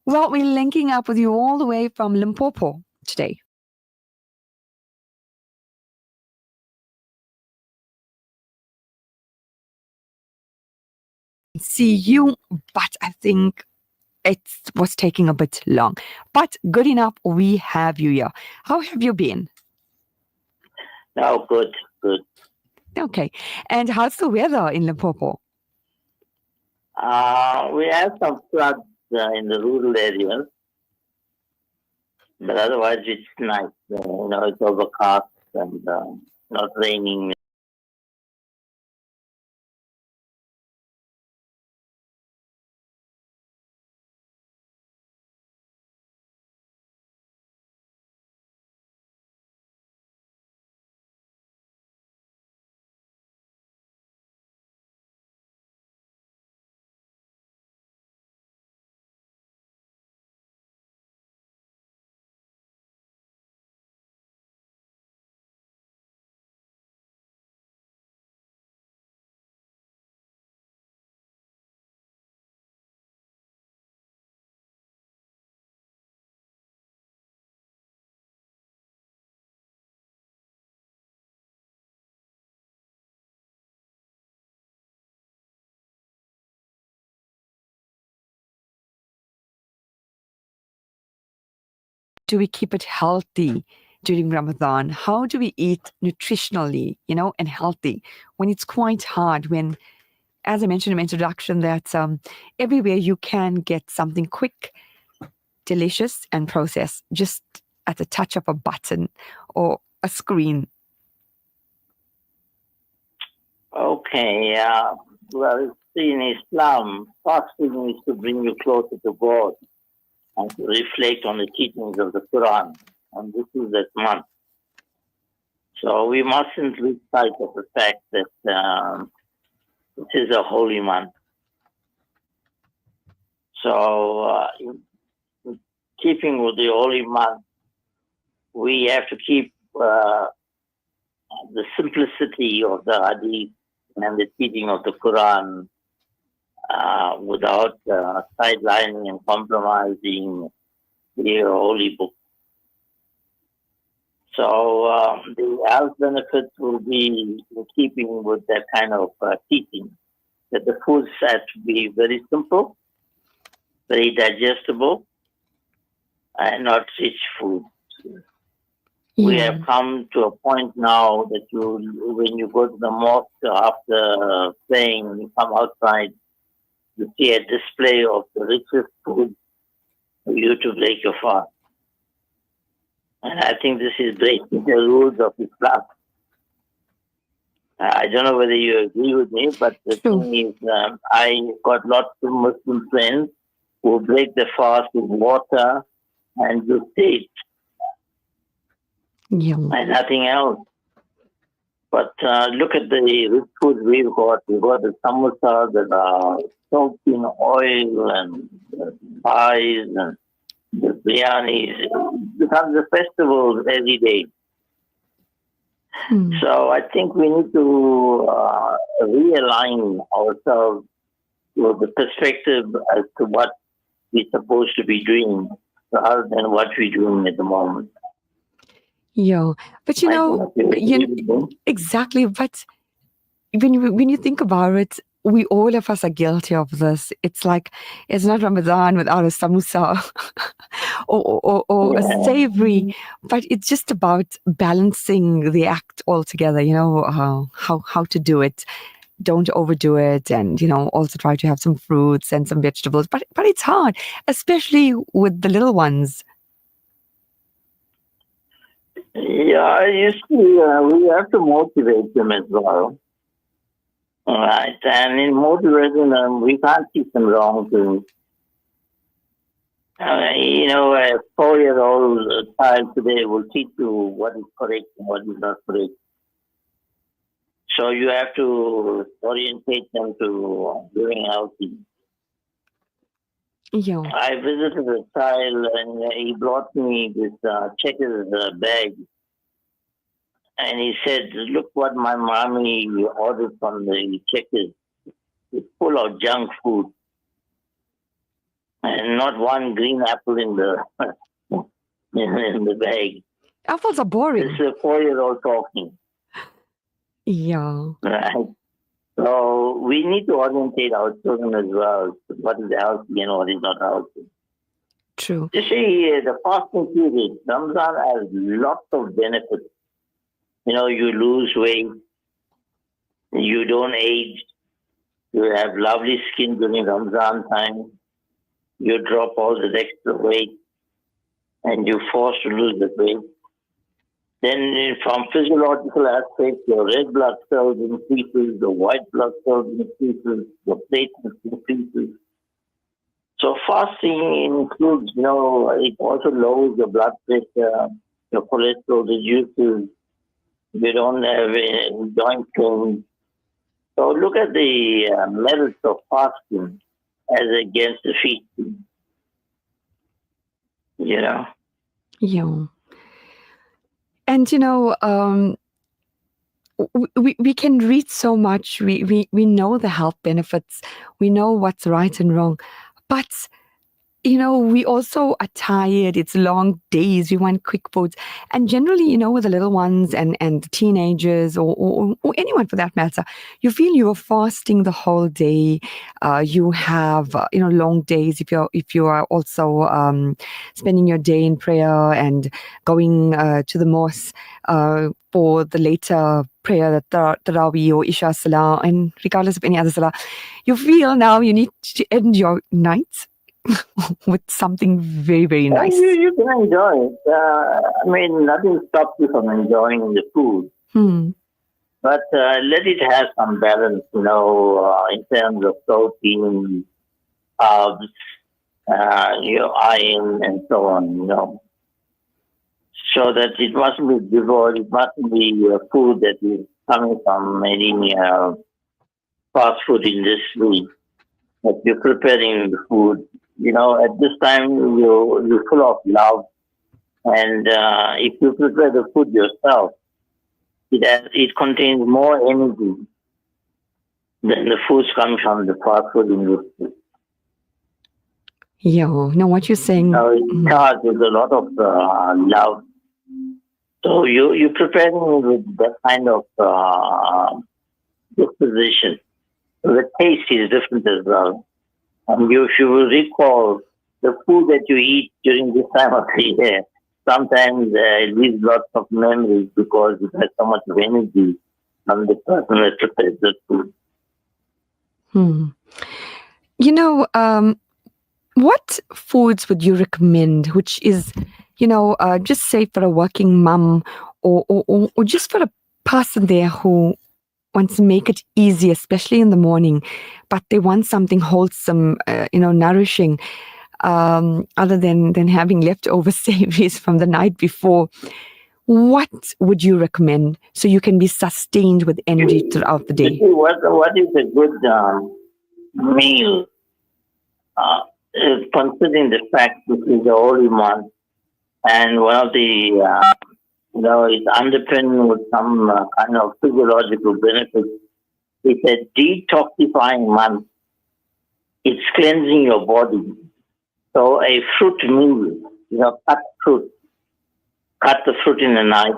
Well, we're linking up with you all the way from Limpopo today. See you, but I think it was taking a bit long. But good enough, we have you here. How have you been? Oh, good. Okay. And how's the weather in Limpopo? We have some floods in the rural areas, but otherwise it's nice. It's overcast and not raining. Do we keep it healthy during Ramadan? How do we eat nutritionally, and healthy when it's quite hard? When, as I mentioned in my introduction, that everywhere you can get something quick, delicious, and processed just at the touch of a button or a screen. Okay. Well, in Islam, fasting is to bring you closer to God and to reflect on the teachings of the Quran. And this is that month. So we mustn't lose sight of the fact that this is a holy month. So in keeping with the holy month, we have to keep the simplicity of the hadith and the teaching of the Quran without sidelining and compromising the holy book. So the health benefits will be in keeping with that kind of teaching, that the foods have to be very simple, very digestible, and not rich foods. We have come to a point now that when you go to the mosque after praying, when you come outside, you see a display of the richest food for you to break your fast. And I think this is breaking the rules of Islam. I don't know whether you agree with me, but the thing is, I got lots of Muslim friends who break the fast with water and just dates. And nothing else. But look at the rich food we've got. We've got the samosas that are soaked in oil and pies and the biryanis. It becomes a festival every day. So I think we need to realign ourselves with the perspective as to what we're supposed to be doing rather than what we're doing at the moment. Yeah, but exactly. But when you think about it, we all of us are guilty of this. It's like it's not Ramadan without a samosa or a savory, but it's just about balancing the act altogether. How to do it. Don't overdo it, and also try to have some fruits and some vegetables. But it's hard, especially with the little ones. Yeah, you see, we have to motivate them as well. All right, and in motivating them, we can't teach them wrong things. A 4-year-old child today will teach you what is correct and what is not correct. So you have to orientate them to doing healthy. Yeah. I visited a child and he brought me this Checkers bag. And he said, look what my mommy ordered from the Checkers. It's full of junk food. and not one green apple in the in the bag. Apples are boring. This is a 4-year-old talking, Yeah. right? So we need to orientate our children as well to what is healthy and what is not healthy. True. You see, the fasting period, Ramadan has lots of benefits. You lose weight, you don't age, you have lovely skin during Ramadan time, you drop all the extra weight, and you're forced to lose the weight. Then from physiological aspects, your red blood cells increases, the white blood cells increases, the platelets increases. So fasting includes, it also lowers your blood pressure, your cholesterol reduces, you don't have joint pain. So look at the merits of fasting as against the feasting. Yeah. And we can read so much. We know the health benefits. We know what's right and wrong. But we also are tired. It's long days. We want quick foods. And generally, with the little ones and the teenagers or anyone for that matter, you feel you are fasting the whole day. You have, long days if you are also spending your day in prayer and going to the mosque for the later prayer, the Taraweeh or Isha Salah, and regardless of any other Salah, you feel now you need to end your night with something very, very nice. You can enjoy it. Nothing stops you from enjoying the food. But let it have some balance, in terms of protein, carbs, iron, and so on, So that it mustn't be devoid, it mustn't be food that is coming from any fast food industry. That you're preparing the food. At this time you're full of love, and if you prepare the food yourself, it contains more energy than the foods coming from the fast food industry. Yeah, no, what you're saying. It starts with a lot of love. So you're preparing with that kind of disposition. So the taste is different as well. And if you will recall, the food that you eat during this time of the year, sometimes it leaves lots of memories because it has so much of energy from the person that prepares the food. What foods would you recommend, which is, just say for a working mum or just for a person there who wants to make it easy, especially in the morning, but they want something wholesome, nourishing, other than having leftover savories from the night before. What would you recommend so you can be sustained with energy throughout the day? What is a good meal? Considering the fact this is the holy month, and one of the it's underpinned with some kind of physiological benefits. It's a detoxifying month. It's cleansing your body. So a fruit meal, cut the fruit in the night,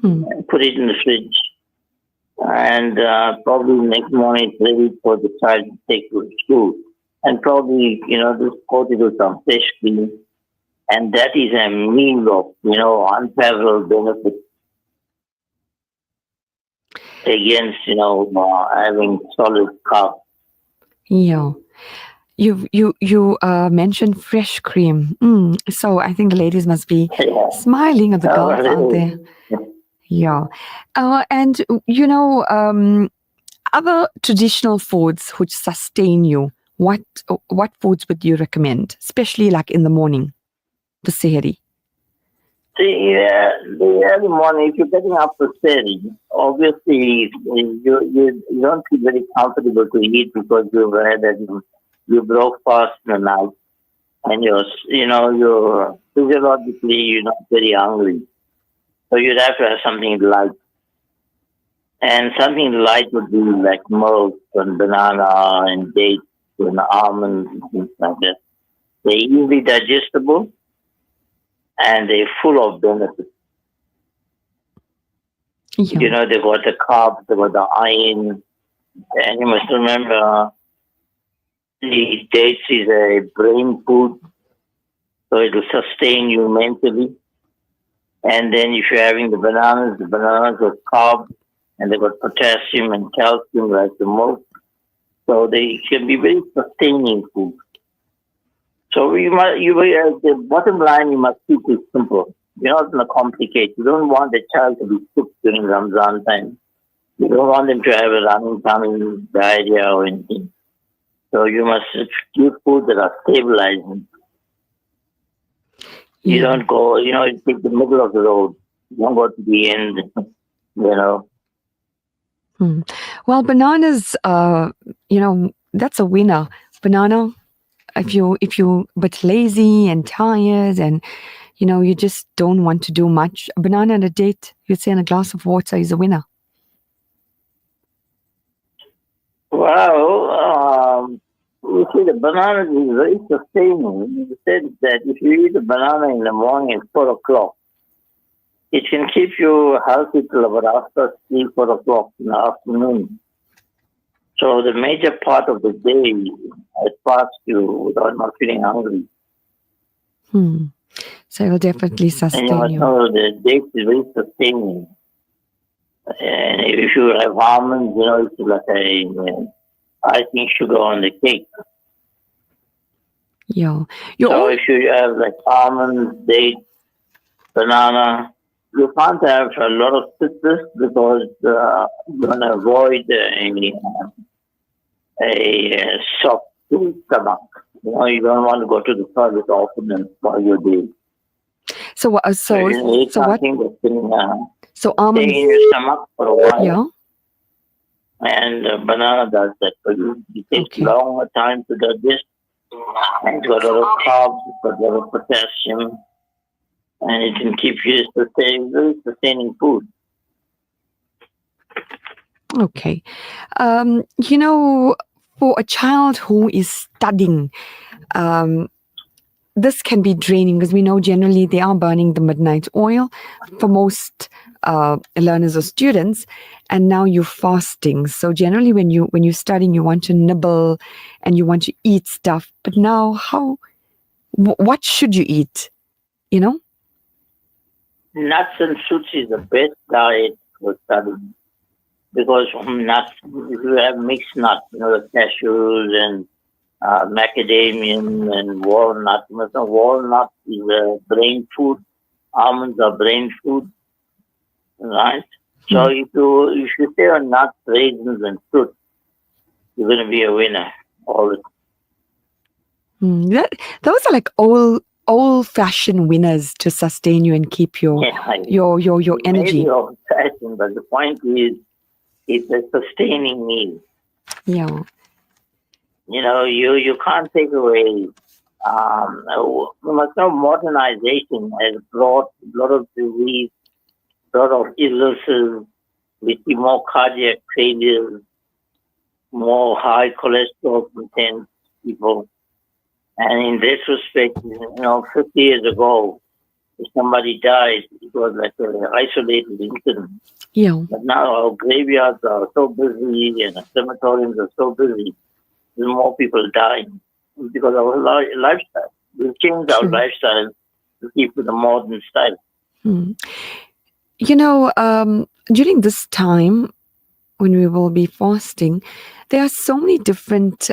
and put it in the fridge, and probably next morning it's ready for the child to take to school. And probably, just coat it with some fresh cream. And that is a meal of, unparalleled benefits against, having solid carbs. Yeah. You mentioned fresh cream. So I think the ladies must be smiling at the girls out there. Yeah. And, other traditional foods which sustain you, what foods would you recommend, especially like in the morning, the sehri? The early morning, if you're getting up for sehri, obviously you don't feel very comfortable to eat because you broke fast in the night, and you're physiologically you're not very hungry, so you'd have to have something light. And something light would be like milk and banana and dates and almonds and things like that. They're easily digestible and they're full of benefits. Yeah. You know, they've got the carbs, they've got the iron, and you must remember the dates is a brain food, so it will sustain you mentally. And then if you're having the bananas have carbs, and they've got potassium and calcium like the most. So they can be very sustaining food. So the bottom line, you must keep it simple. You're not going to complicate. You don't want the child to be sick during Ramzan time. You don't want them to have a running tummy, diarrhea or anything. So you must give food that are stabilizing. You don't go, you take the middle of the road. You don't go to the end, Well, bananas, that's a winner. Banana, if you but lazy and tired and you just don't want to do much, a banana and a date, you'd say, and a glass of water is a winner. Well, you see, the banana is very sustaining in the sense that if you eat a banana in the morning at 4 o'clock, it can keep you healthy till about after 3, 4 o'clock in the afternoon. So the major part of the day, it passes you without not feeling hungry. So it'll definitely sustain and you. Know the date is very sustaining. And if you have almonds, it's like icing sugar on the cake. Yeah. If you have like almonds, dates, banana, you can't have a lot of citrus because you're going to avoid a soft stomach. You don't want to go to the toilet often and spoil your day. So what? So almonds stay in your stomach for a while. Yeah. And banana does that for you. It takes longer time to digest. And it's got a lot of carbs, it's got a lot of potassium, and it can keep you very sustaining food. Okay. For a child who is studying, this can be draining because we know generally they are burning the midnight oil for most learners or students, and now you're fasting. So generally when you're studying, you want to nibble and you want to eat stuff. But now what should you eat? Nuts and fruits is the best diet for studying because from nuts, if you have mixed nuts, the cashews and macadamia and walnut. Walnut is a brain food. Almonds are brain food, right? So if you stay on nuts, raisins, and fruit, you're going to be a winner. Always. Those are like old-fashioned winners to sustain you and keep your energy. Maybe old-fashioned, but the point is, it's a sustaining meal. Yeah. You can't take away. You must know modernization has brought a lot of disease, a lot of illnesses. We see more cardiac failures, more high cholesterol content people. And in this respect, 50 years ago, if somebody died, it was like an isolated incident. Yeah. But now our graveyards are so busy and our crematoriums are so busy. There's more people dying because of our lifestyle. We've changed our lifestyle to keep with the modern style. During this time when we will be fasting, there are so many different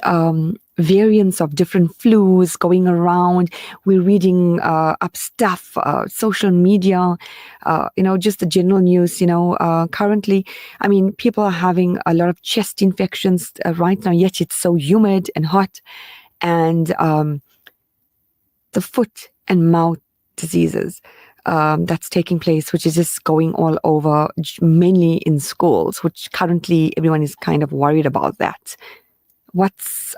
variants of different flus going around. We're reading up stuff, social media, just the general news. Currently, people are having a lot of chest infections right now, yet it's so humid and hot. And the foot and mouth diseases that's taking place, which is just going all over, mainly in schools, which currently everyone is kind of worried about that. What's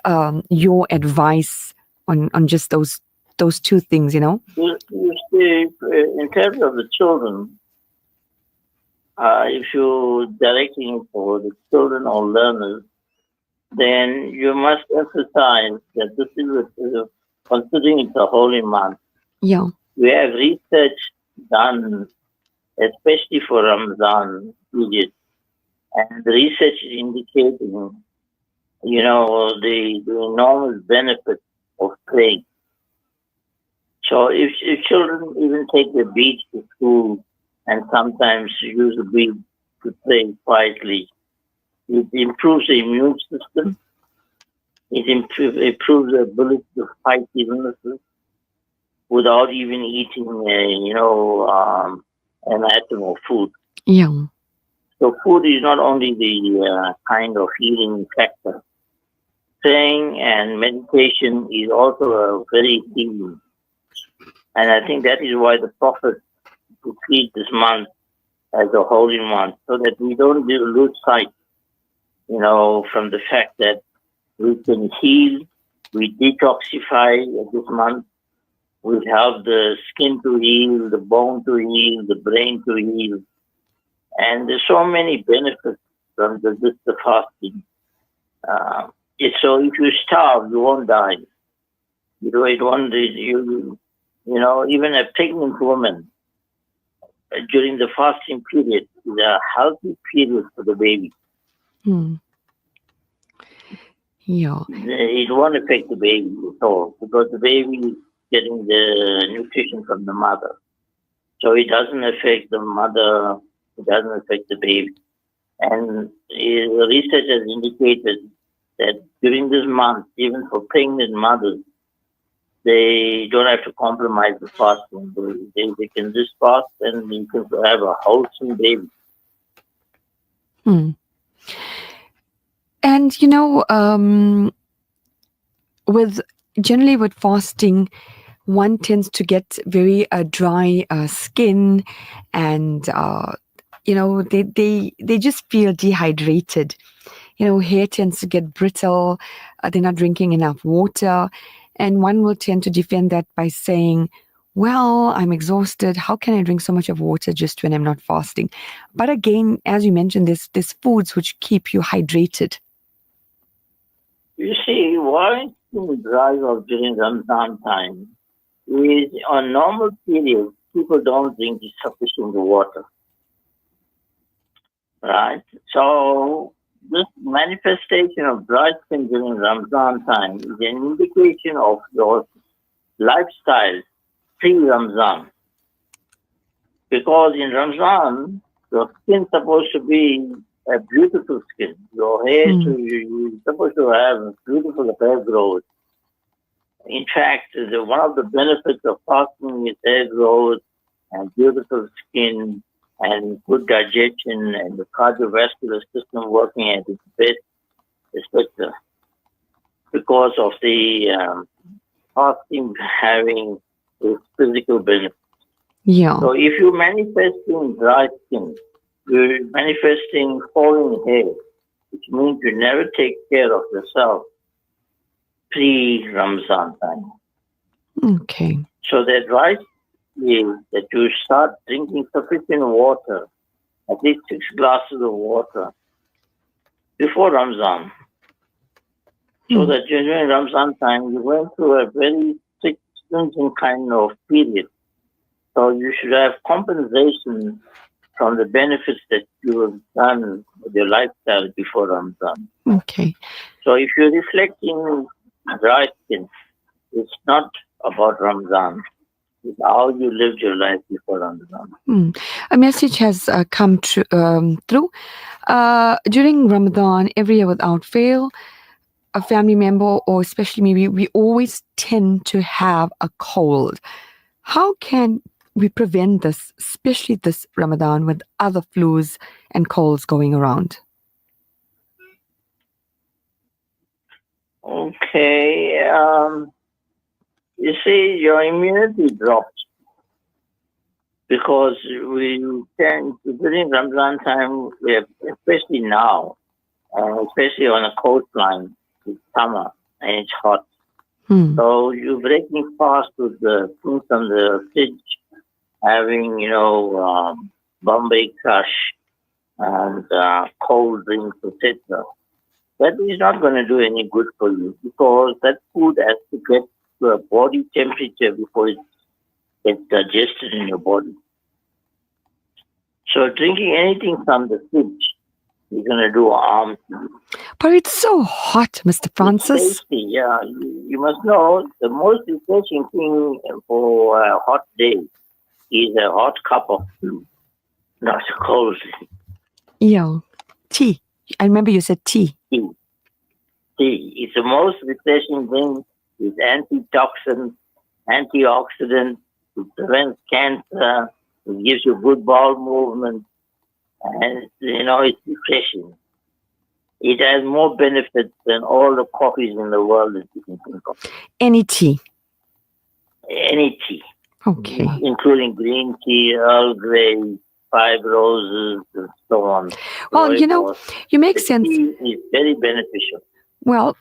your advice on just those two things, You see, in terms of the children, if you're directing for the children or learners, then you must emphasize that this is considering it's a holy month. Yeah. We have research done, especially for Ramadan period, and the research is indicating, the enormous benefit of praying. So if children even take the beach to school and sometimes use the beach to play quietly, it improves the immune system. It improves the ability to fight illnesses without even eating, an atom of food. Yeah. So food is not only the kind of healing factor. Praying and meditation is also a very healing. And I think that is why the Prophet decreed this month as a holy month, so that we don't lose sight, from the fact that we can heal, we detoxify this month, we help the skin to heal, the bone to heal, the brain to heal. And there's so many benefits from the fasting. So if you starve, you won't die. It won't, even a pregnant woman during the fasting period is a healthy period for the baby. Yeah. It won't affect the baby at all because the baby is getting the nutrition from the mother. So it doesn't affect the mother, it doesn't affect the baby. And the research has indicated that during this month, even for pregnant mothers, they don't have to compromise the fasting. They can just fast and you can have a wholesome baby. And with generally with fasting, one tends to get very dry skin, and they just feel dehydrated. Hair tends to get brittle. They're not drinking enough water, and one will tend to defend that by saying, well, I'm exhausted. How can I drink so much of water just when I'm not fasting? But again, as you mentioned, there's foods which keep you hydrated. You see, why skin dries up during Ramadan time is on normal periods, people don't drink sufficient water, right? So this manifestation of dry skin during Ramadan time is an indication of your lifestyle pre-Ramadan. Because in Ramadan, your skin's supposed to be a beautiful skin. Your hair, you're supposed to have beautiful hair growth. In fact, one of the benefits of fasting is hair growth and beautiful skin and good digestion and the cardiovascular system working at its best, etc. Because of the fasting having its physical benefits. Yeah. So if you're manifesting dry skin, you're manifesting falling hair, which means you never take care of yourself pre-Ramzan time. Okay. So the advice is that you start drinking sufficient water, at least 6 glasses of water, before Ramzan. So that during Ramzan time, you went through a very strict, stringent kind of period. So you should have compensation from the benefits that you have done with your lifestyle before Ramadan. Okay. So if you're reflecting dry skin, it's not about Ramadan. It's how you lived your life before Ramadan. A message has come through. During Ramadan, every year without fail, a family member, or especially maybe, we always tend to have a cold. How can we prevent this, especially this Ramadan with other flus and colds going around? Okay. You see, your immunity drops because we tend to, during Ramadan time, especially now, especially on a coastline, it's summer and it's hot. So you're breaking fast with the things from the fridge, having, Bombay Crush and cold drinks, etc. That is not going to do any good for you because that food has to get to a body temperature before it gets digested in your body. So drinking anything from the fridge is going to do harm to you. But it's so hot, Mr. Francis. It's tasty, yeah. You must know the most refreshing thing for a hot day is a hot cup of tea, not cold Yeah. Tea. I remember you said tea. tea. Tea. It's the most refreshing thing. It's antitoxin, antioxidant. It prevents cancer. It gives you good bowel movement. And, it's refreshing. It has more benefits than all the coffees in the world that you can think of. Any tea. Any tea. Okay. Including green tea, Earl Grey, 5 Roses, and so on. Well, you make sense. Tea is very beneficial. Well,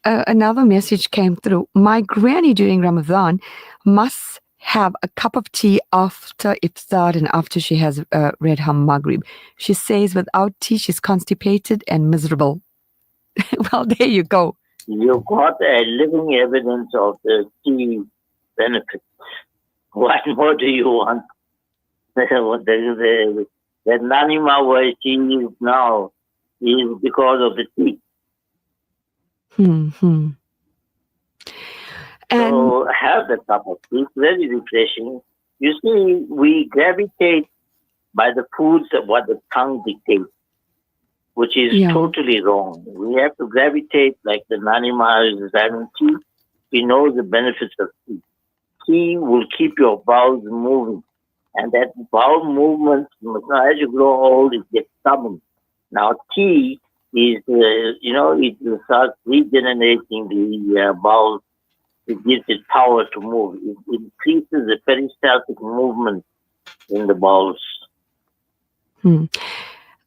another message came through. My granny during Ramadan must have a cup of tea after iftar and after she has read her Maghrib. She says without tea, she's constipated and miserable. Well, there you go. You've got a living evidence of the tea benefits. What more do you want? The Nanima where she is now is because of the tea. Mm-hmm. And so have the cup of tea. It's very refreshing. You see, we gravitate by the foods of what the tongue dictates, which is totally wrong. We have to gravitate like the Nanima is having tea. We know the benefits of tea. Tea will keep your bowels moving. And that bowel movement, as you grow old, it gets stubborn. Now, tea is, it starts regenerating the bowels. It gives it power to move. It increases the peristaltic movement in the bowels.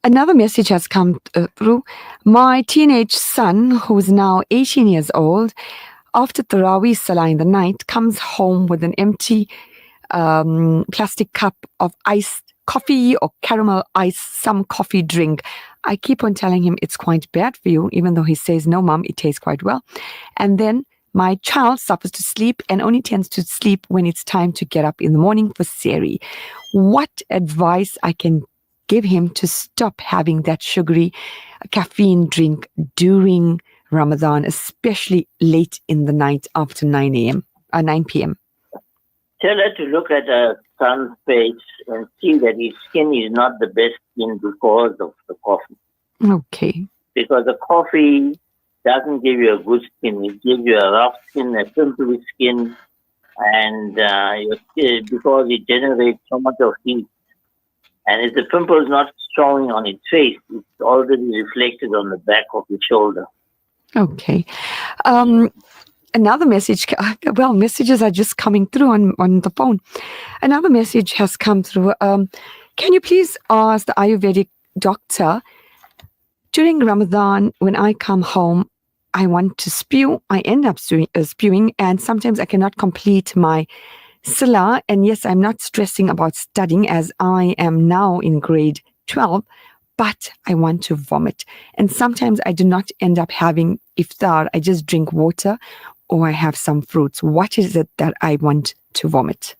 Another message has come through. My teenage son, who's now 18 years old, after Tarawih Salah in the night, comes home with an empty plastic cup of iced coffee or caramel ice, some coffee drink. I keep on telling him it's quite bad for you, even though he says, no, Mom, it tastes quite well. And then my child suffers to sleep and only tends to sleep when it's time to get up in the morning for Sehri. What advice I can give him to stop having that sugary caffeine drink during Ramadan, especially late in the night after 9 p.m.? Tell her to look at her son's face and see that his skin is not the best skin because of the coffee. Okay. Because the coffee doesn't give you a good skin. It gives you a rough skin, a pimply skin, and your skin, because it generates so much of heat. And if the pimple is not showing on its face, it's already reflected on the back of the shoulder. Okay. Another message, messages are just coming through on the phone. Another message has come through. Can you please ask the Ayurvedic doctor, during Ramadan, when I come home, I want to spew. I end up spewing, and sometimes I cannot complete my Salah. And yes, I'm not stressing about studying as I am now in grade 12, but I want to vomit. And sometimes I do not end up having iftar. I just drink water or I have some fruits. What is it that I want to vomit?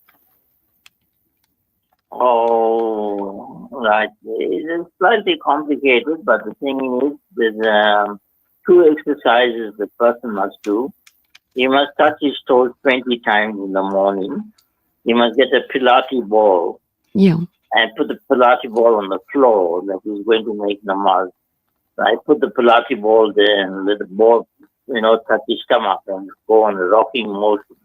Oh, right. It's slightly complicated, but the thing is, there's 2 exercises the person must do. He must touch his toes 20 times in the morning. He must get a Pilates ball. Yeah. And put the Pilates ball on the floor that he's going to make namaz. I put the Pilates ball there and let the ball, touch his stomach and go on a rocking motion.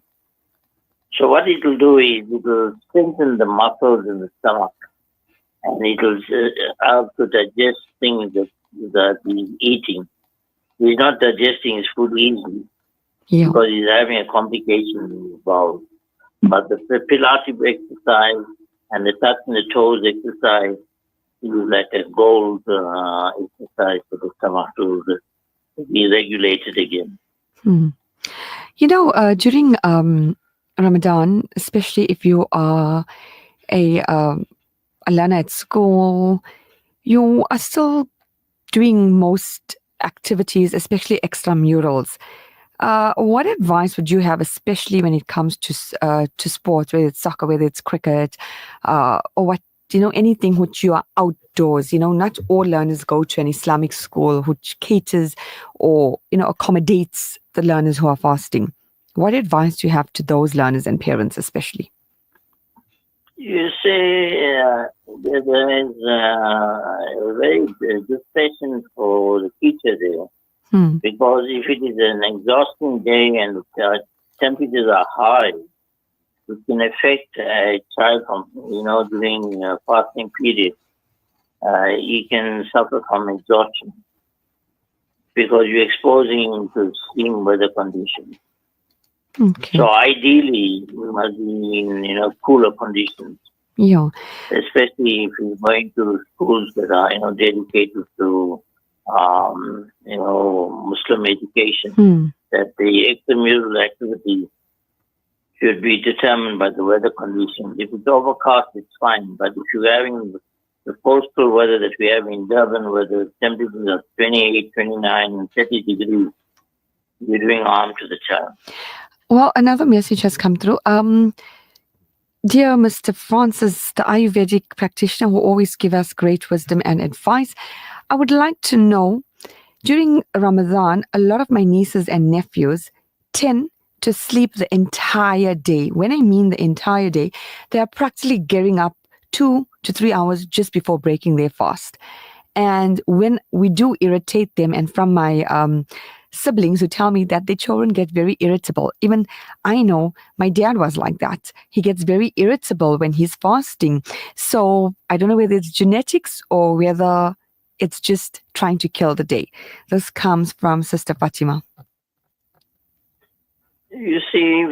So what it will do is it will strengthen the muscles in the stomach, and it will help to digest things that he's eating. He's not digesting his food easily because he's having a complication in his bowel. But the Pilates exercise and the touching the toes exercise is like a gold exercise for the stomach to be regulated again. During Ramadan, especially if you are a learner at school, you are still doing most activities, especially extramurals. What advice would you have, especially when it comes to sports, whether it's soccer, whether it's cricket, or what, anything which you are outdoors? Not all learners go to an Islamic school which caters or accommodates the learners who are fasting. What advice do you have to those learners and parents, especially? You see, there is a very good passion for the teacher there, because if it is an exhausting day and temperatures are high, it can affect a child from, during fasting period. He can suffer from exhaustion because you're exposing him to extreme weather conditions. Okay. So ideally, we must be in cooler conditions. Yeah. Especially if you're going to schools that are dedicated to Muslim education. That the extramural activity should be determined by the weather conditions. If it's overcast, it's fine. But if you're having the coastal weather that we have in Durban, where the temperatures are 28, 29, and 30 degrees, you're doing harm to the child. Well, another message has come through. Dear Mr. Francis, the Ayurvedic practitioner who always give us great wisdom and advice, I would like to know, during Ramadan, a lot of my nieces and nephews tend to sleep the entire day. When I mean the entire day, they are practically getting up 2 to 3 hours just before breaking their fast. And when we do irritate them, and from my siblings who tell me that their children get very irritable. Even I know my dad was like that. He gets very irritable when he's fasting. So I don't know whether it's genetics or whether it's just trying to kill the day. This comes from Sister Fatima. You see,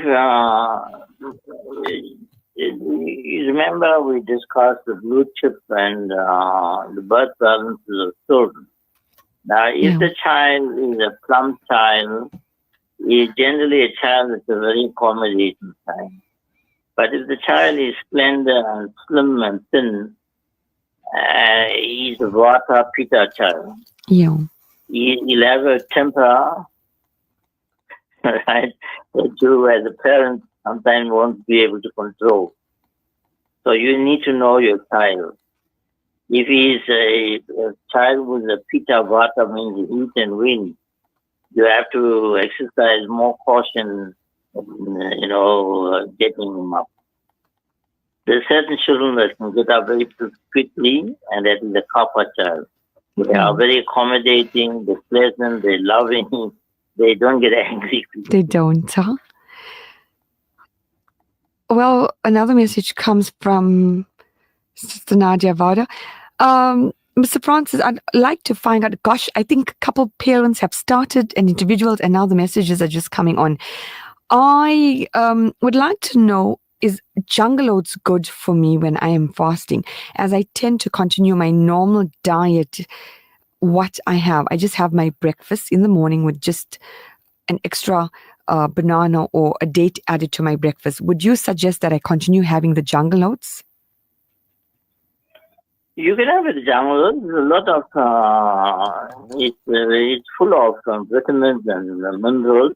you remember we discussed the blue chip and the birth balances of children. Now, if the child is a plump child, is generally a child that's a very accommodating child. But if the child is slender and slim and thin, he's a Vata Pitta child. Yeah. He'll have a temper, right, that you as a parent sometimes won't be able to control. So you need to know your child. If he is a child with a Pitta Vata, means heat and wind, you have to exercise more caution, getting him up. There are certain children that can get up very quickly, and that is the Kapha child. They are very accommodating, they're pleasant, they're loving, they don't get angry. They don't, huh? Well, another message comes from Sister Nadia Vada. Mr. Francis, I'd like to find out, gosh, I think a couple parents have started and individuals, and now the messages are just coming on. I would like to know, is jungle oats good for me when I am fasting? As I tend to continue my normal diet, what I have, I just have my breakfast in the morning with just an extra banana or a date added to my breakfast. Would you suggest that I continue having the jungle oats? You can have it jungle oats. There's a lot of, it's full of vitamins and minerals.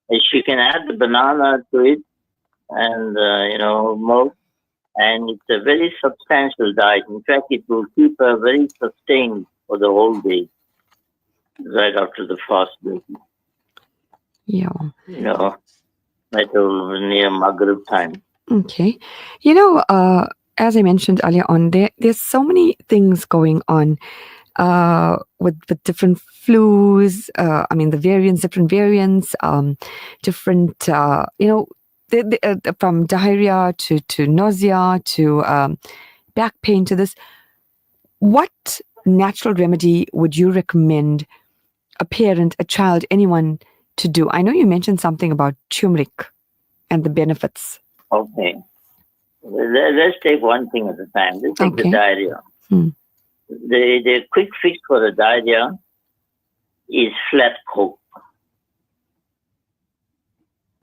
You can add the banana to it and, milk. And it's a very substantial diet. In fact, it will keep her very sustained for the whole day, right after the fast. Yeah. Until near Maghrib time. Okay. As I mentioned earlier on, there's so many things going on with different flus. The different variants, different, from diarrhea to nausea to back pain to this. What natural remedy would you recommend a parent, a child, anyone to do? I know you mentioned something about turmeric and the benefits. Okay. Let's take one thing at a time. Let's take the diarrhea. The quick fix for the diarrhea is flat coke.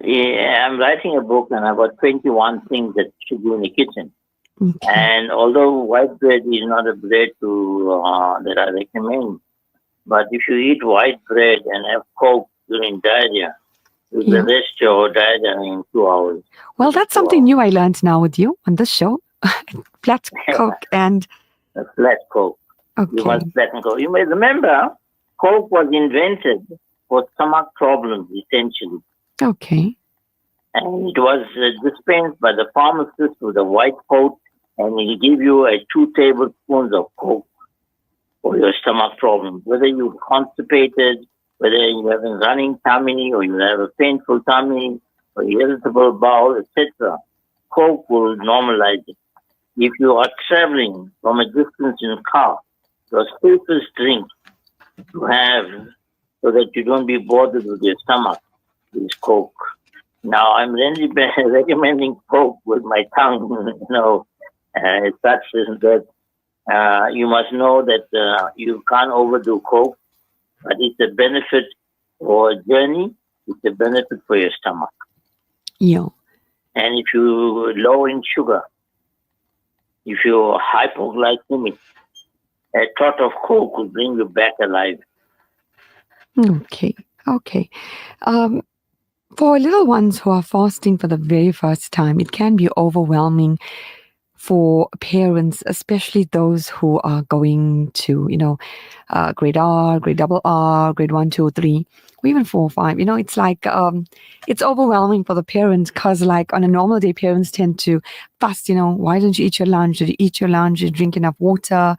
Yeah, I'm writing a book and I've got 21 things that should be in the kitchen. Okay. And although white bread is not a bread that I recommend, but if you eat white bread and have coke, during diarrhea. You Yeah. arrest your diarrhea in 2 hours. Well, that's something new I learned now with you on this show. Flat Coke and A flat Coke. You okay. must flatten Coke. You may remember, Coke was invented for stomach problems, essentially. Okay. And it was dispensed by the pharmacist with a white coat, and he'll give you 2 tablespoons of Coke for your stomach problem. Whether you're constipated, whether you have a running tummy, or you have a painful tummy, or irritable bowel, etc., Coke will normalize it. If you are traveling from a distance in a car, the safest drink to have so that you don't be bothered with your stomach is Coke. Now, I'm really recommending Coke with my tongue, such that you must know that you can't overdo Coke, but it's a benefit for a journey, it's a benefit for your stomach. Yeah. And if you're low in sugar, if you're hypoglycemic, a tot of Coke will bring you back alive. Okay. Okay. For little ones who are fasting for the very first time, it can be overwhelming for parents, especially those who are going to, grade R, grade double R, grade 1, 2, 3, or even 4, 5. It's like it's overwhelming for the parents because, like, on a normal day, parents tend to fast. Why don't you eat your lunch? Did you eat your lunch? Did you drink enough water?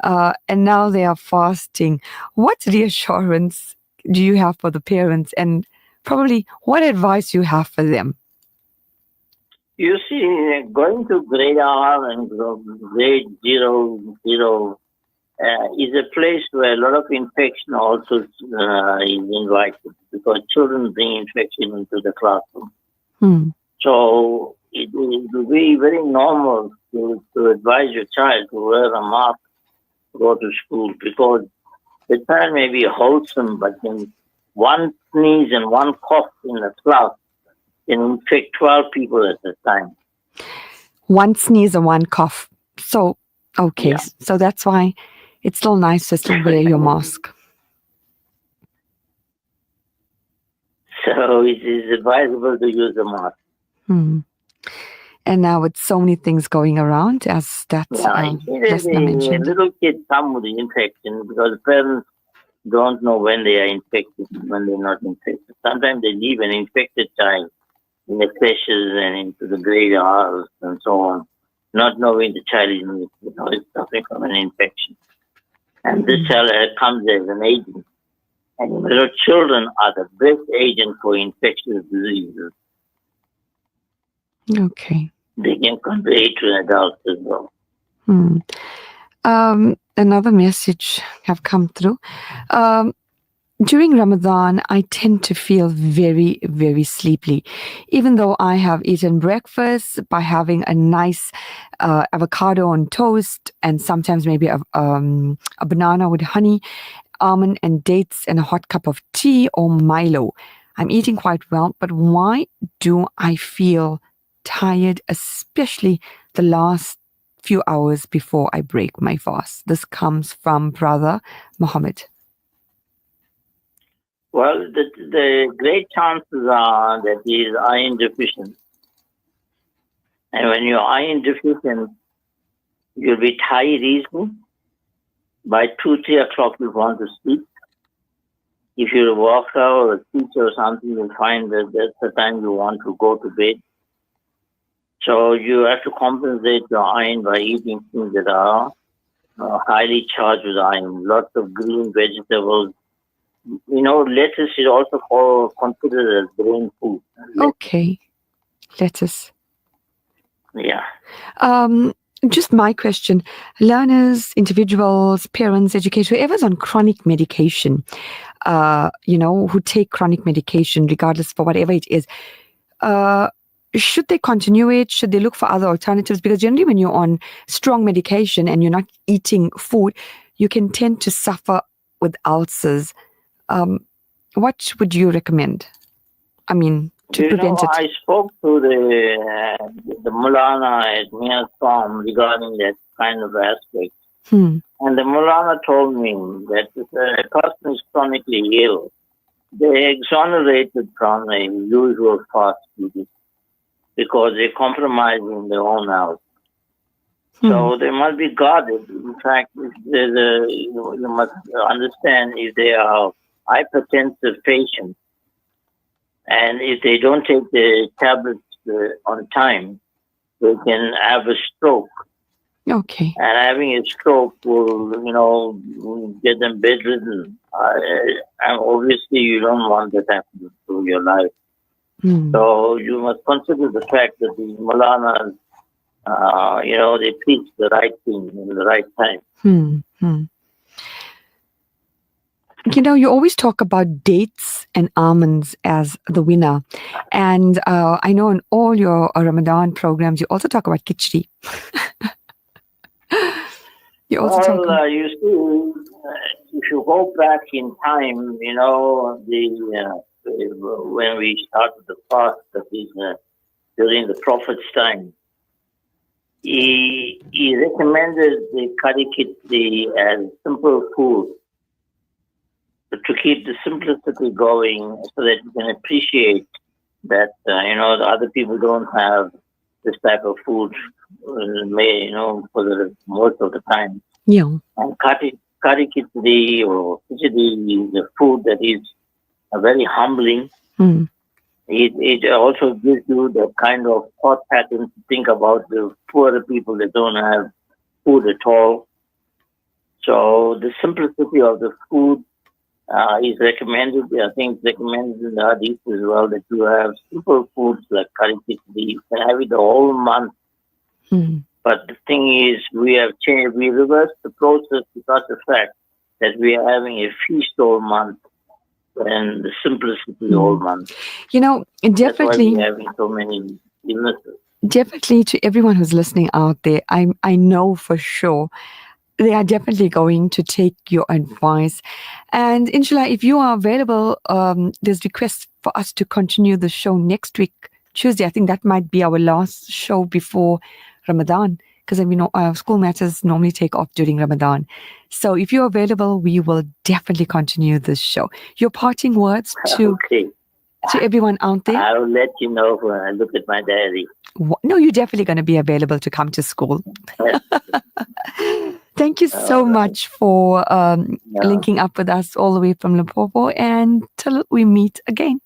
And now they are fasting. What reassurance do you have for the parents, and probably what advice you have for them? You see, going to grade R and grade 0 is a place where a lot of infection also is invited, because children bring infection into the classroom. So it will be very normal to advise your child to wear a mask to go to school, because the child may be wholesome, but then one sneeze and one cough in the class can infect 12 people at a time. One sneeze and one cough. So, okay. Yeah. So that's why it's still nice to still wear your mask. So it is advisable to use a mask. And now with so many things going around, as that's mentioned. Little kids come with the infection because parents don't know when they are infected, when they're not infected. Sometimes they leave an infected child in the creches and into the graveyards and so on, not knowing the child is suffering from an infection. And this child comes as an agent. And little children are the best agent for infectious diseases. Okay. They can convey it to adults as well. Another message have come through. During Ramadan, I tend to feel very, very sleepy, even though I have eaten breakfast by having a nice avocado on toast, and sometimes maybe a banana with honey, almond and dates, and a hot cup of tea or Milo. I'm eating quite well, but why do I feel tired, especially the last few hours before I break my fast? This comes from Brother Mohammed. Well, the great chances are that he is iron deficient. And when you're iron deficient, you'll be tired easily. By 2, 3 o'clock, you want to sleep. If you're a worker or a teacher or something, you'll find that that's the time you want to go to bed. So you have to compensate your iron by eating things that are highly charged with iron. Lots of green vegetables. Lettuce is also considered as brain food. Okay. Lettuce. Yeah. Just my question. Learners, individuals, parents, educators, whoever's on chronic medication, who take chronic medication, regardless for whatever it is, should they continue it? Should they look for other alternatives? Because generally when you're on strong medication and you're not eating food, you can tend to suffer with ulcers. What would you recommend? I mean, to prevent it. I spoke to the Mulana at Mia's farm regarding that kind of aspect. And the Mulana told me that if a person is chronically ill, they're exonerated from a usual fast duty because they're compromising their own health. So they must be guarded. In fact, if you must understand if they are hypertensive patients and if they don't take the tablets on time, they can have a stroke. Okay. And having a stroke will, get them bedridden. And obviously, you don't want that happening to your life. So you must consider the fact that the Maulanas, they preach the right thing in the right time. You always talk about dates and almonds as the winner. And I know in all your Ramadan programs, you also talk about khichdi. You see, if you go back in time, when we started the fast, that is during the Prophet's time, he recommended the curry khichdi as simple food to keep the simplicity going, so that you can appreciate that the other people don't have this type of food, for the most of the time. Yeah. And curry khichdi or khichdi is a food that is very humbling. It also gives you the kind of thought pattern to think about the poorer people that don't have food at all. So the simplicity of the food is recommended. I think it's recommended in the hadith as well, that you have simple foods like curry khichdi. You can have it the whole month. But the thing is, we have changed. We reversed the process because of the fact that we are having a feast all month and the simplicity all month. Definitely. That's why we're having so many illnesses. Definitely, to everyone who's listening out there, I know for sure they are definitely going to take your advice. And inshallah, if you are available, there's requests for us to continue the show next week, Tuesday. I think that might be our last show before Ramadan, because our school matters normally take off during Ramadan. So if you're available, we will definitely continue this show. Your parting words to everyone out there? I'll let you know when I look at my diary. No, you're definitely going to be available to come to school. Thank you so much for linking up with us all the way from Limpopo, and till we meet again.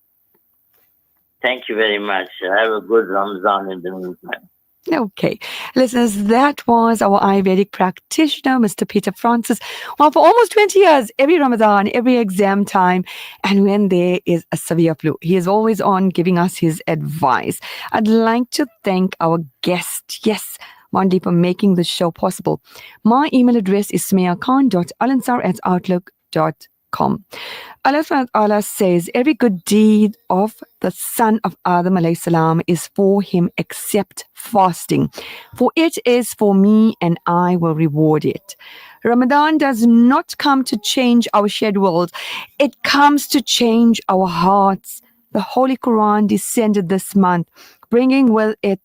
Thank you very much. Have a good Ramadan in the meantime. Okay. Listeners, that was our Ayurvedic practitioner, Mr. Peter Francis. Well, for almost 20 years, every Ramadan, every exam time, and when there is a severe flu, he is always on giving us his advice. I'd like to thank our guest, yes, Mandy, for making this show possible. My email address is smayakhan.alansar@outlook.com. Allah says, every good deed of the son of Adam alayhi salam is for him except fasting. For it is for me and I will reward it. Ramadan does not come to change our schedules. It comes to change our hearts. The Holy Quran descended this month, bringing with it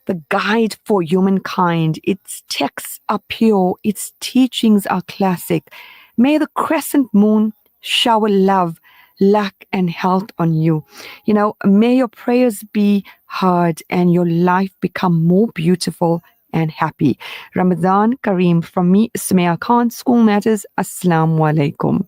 the guide for humankind. Its texts are pure. Its teachings are classic. May the crescent moon shower love, luck, and health on you. May your prayers be heard and your life become more beautiful and happy. Ramadan Kareem from me, Sumaya Khan, School Matters. Assalamu alaikum.